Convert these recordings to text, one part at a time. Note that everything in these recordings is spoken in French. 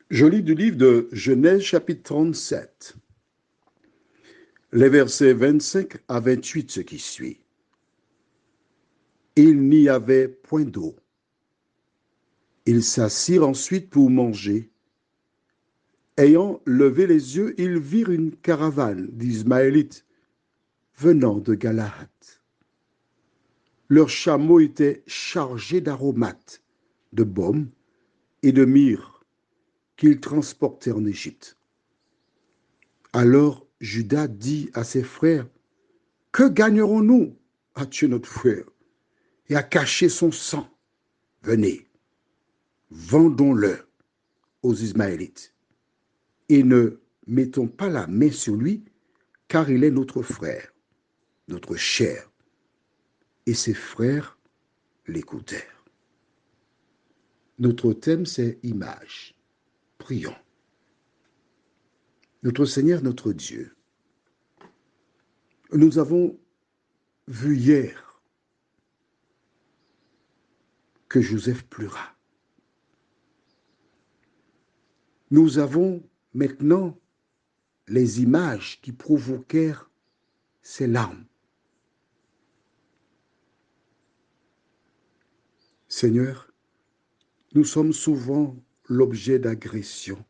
Je lis du livre de Genèse chapitre 37, les versets 25 à 28, ce qui suit. Il n'y avait point d'eau. Ils s'assirent ensuite pour manger. Ayant levé les yeux, ils virent une caravane d'Ismaélites venant de Galaad. Leurs chameaux étaient chargés d'aromates, de baume et de myrrhe qu'ils transportaient en Égypte. Alors Judas dit à ses frères, « Que gagnerons-nous à tuer notre frère et à cacher son sang? Venez, vendons-le aux Ismaélites et ne mettons pas la main sur lui, car il est notre frère, notre chair. » Et ses frères l'écoutèrent. Notre thème, c'est image. Prions. Notre Seigneur, notre Dieu, nous avons vu hier que Joseph pleura. Nous avons maintenant les images qui provoquèrent ces larmes. Seigneur, nous sommes souvent l'objet d'agressions,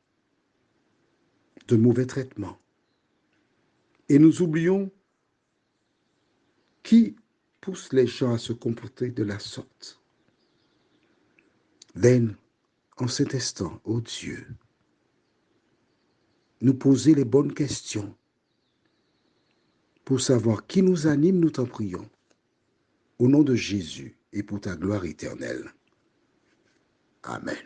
de mauvais traitements. Et nous oublions qui pousse les gens à se comporter de la sorte. Viens, en cet instant, ô Dieu, nous poser les bonnes questions pour savoir qui nous anime, nous t'en prions. Au nom de Jésus et pour ta gloire éternelle. Amen.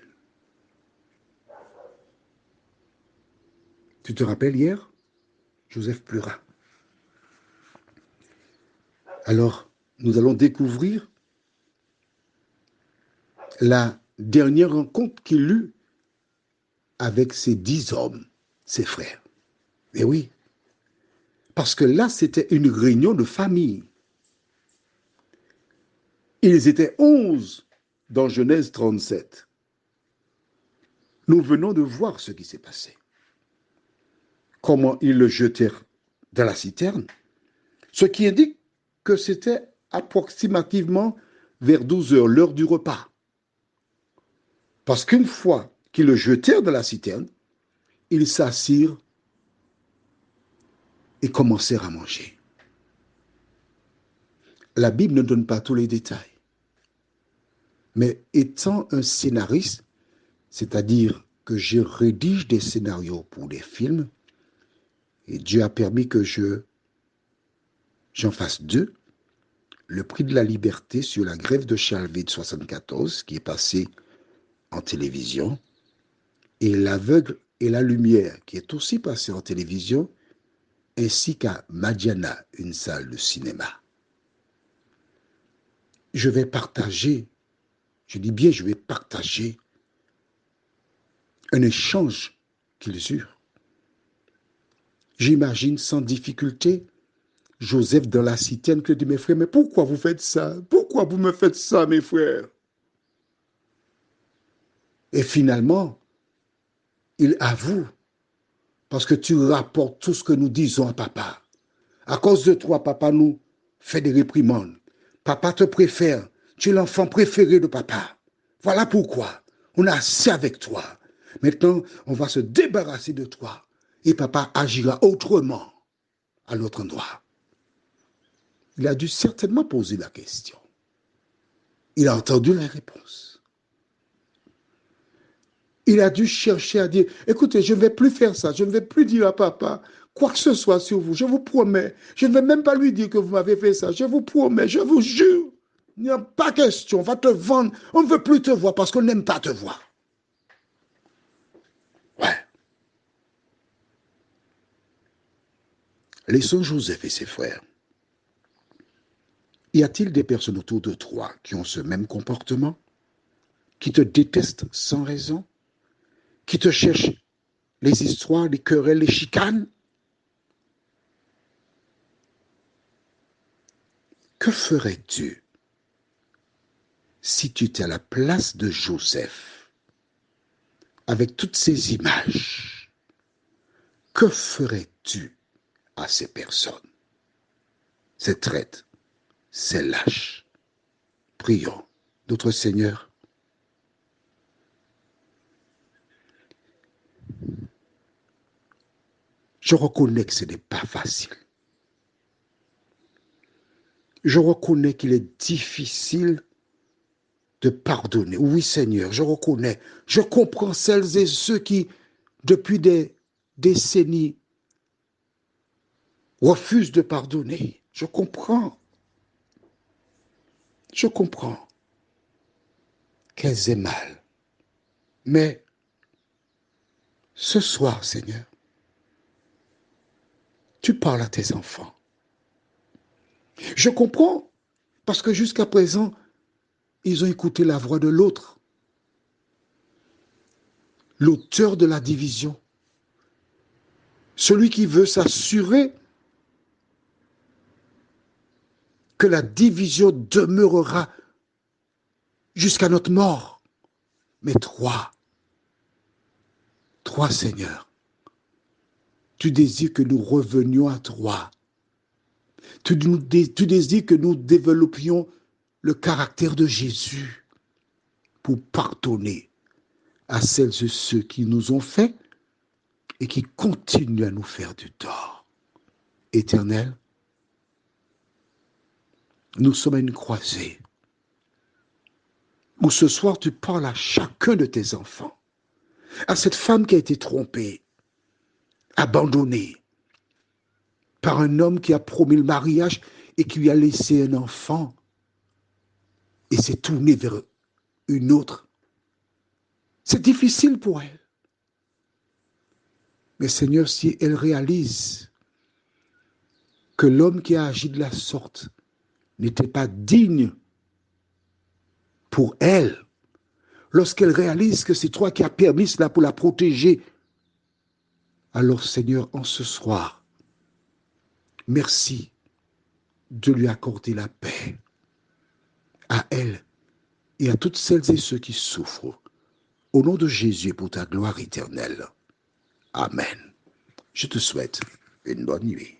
Tu te rappelles hier, Joseph pleura. Alors, nous allons découvrir la dernière rencontre qu'il eut avec ses 10 hommes, ses frères. Et oui, parce que là, c'était une réunion de famille. Ils étaient 11 dans Genèse 37. Nous venons de voir ce qui s'est passé. Comment ils le jetèrent dans la citerne, ce qui indique que c'était approximativement vers 12 heures, l'heure du repas. Parce qu'une fois qu'ils le jetèrent dans la citerne, ils s'assirent et commencèrent à manger. La Bible ne donne pas tous les détails. Mais étant un scénariste, c'est-à-dire que je rédige des scénarios pour des films, et Dieu a permis que j'en fasse 2, le prix de la liberté sur la grève de Chalvet de 74, qui est passé en télévision, et L'aveugle et la lumière, qui est aussi passé en télévision, ainsi qu'à Madiana, une salle de cinéma. Je vais partager, je dis bien je vais partager un échange qu'ils eurent. J'imagine sans difficulté Joseph dans la citerne qui dit, mes frères, mais pourquoi vous faites ça? Pourquoi vous me faites ça, mes frères? Et finalement, il avoue, parce que tu rapportes tout ce que nous disons à papa. À cause de toi, papa nous fait des réprimandes. Papa te préfère. Tu es l'enfant préféré de papa. Voilà pourquoi on a assez avec toi. Maintenant, on va se débarrasser de toi. Et papa agira autrement à notre endroit. Il a dû certainement poser la question. Il a entendu la réponse. Il a dû chercher à dire, écoutez, je ne vais plus faire ça, je ne vais plus dire à papa quoi que ce soit sur vous, je vous promets. Je ne vais même pas lui dire que vous m'avez fait ça, je vous promets, je vous jure. Il n'y a pas question, on va te vendre, on ne veut plus te voir parce qu'on n'aime pas te voir. Ouais. Laissons Joseph et ses frères. Y a-t-il des personnes autour de toi qui ont ce même comportement, qui te détestent sans raison, qui te cherchent les histoires, les querelles, les chicanes? Que ferais-tu si tu étais à la place de Joseph? avec toutes ces images, que ferais-tu à ces personnes? Ces traites, ces lâches. Prions. Notre Seigneur, je reconnais que ce n'est pas facile. Je reconnais qu'il est difficile de pardonner. Oui, Seigneur, je reconnais. Je comprends celles et ceux qui, depuis des décennies, refusent de pardonner. Je comprends. Je comprends qu'elles aient mal. Mais ce soir, Seigneur, tu parles à tes enfants. Je comprends parce que jusqu'à présent, ils ont écouté la voix de l'autre, l'auteur de la division, celui qui veut s'assurer que la division demeurera jusqu'à notre mort. Mais toi, Seigneur, tu désires que nous revenions à toi. Tu désires que nous développions le caractère de Jésus pour pardonner à celles et ceux qui nous ont fait et qui continuent à nous faire du tort. Éternel, nous sommes à une croisée où ce soir tu parles à chacun de tes enfants, à cette femme qui a été trompée, abandonnée par un homme qui a promis le mariage et qui lui a laissé un enfant et s'est tourné vers une autre. C'est difficile pour elle. Mais Seigneur, si elle réalise que l'homme qui a agi de la sorte n'était pas digne pour elle, lorsqu'elle réalise que c'est toi qui as permis cela pour la protéger, alors Seigneur, en ce soir, merci de lui accorder la paix à elle et à toutes celles et ceux qui souffrent. Au nom de Jésus, pour ta gloire éternelle. Amen. Je te souhaite une bonne nuit.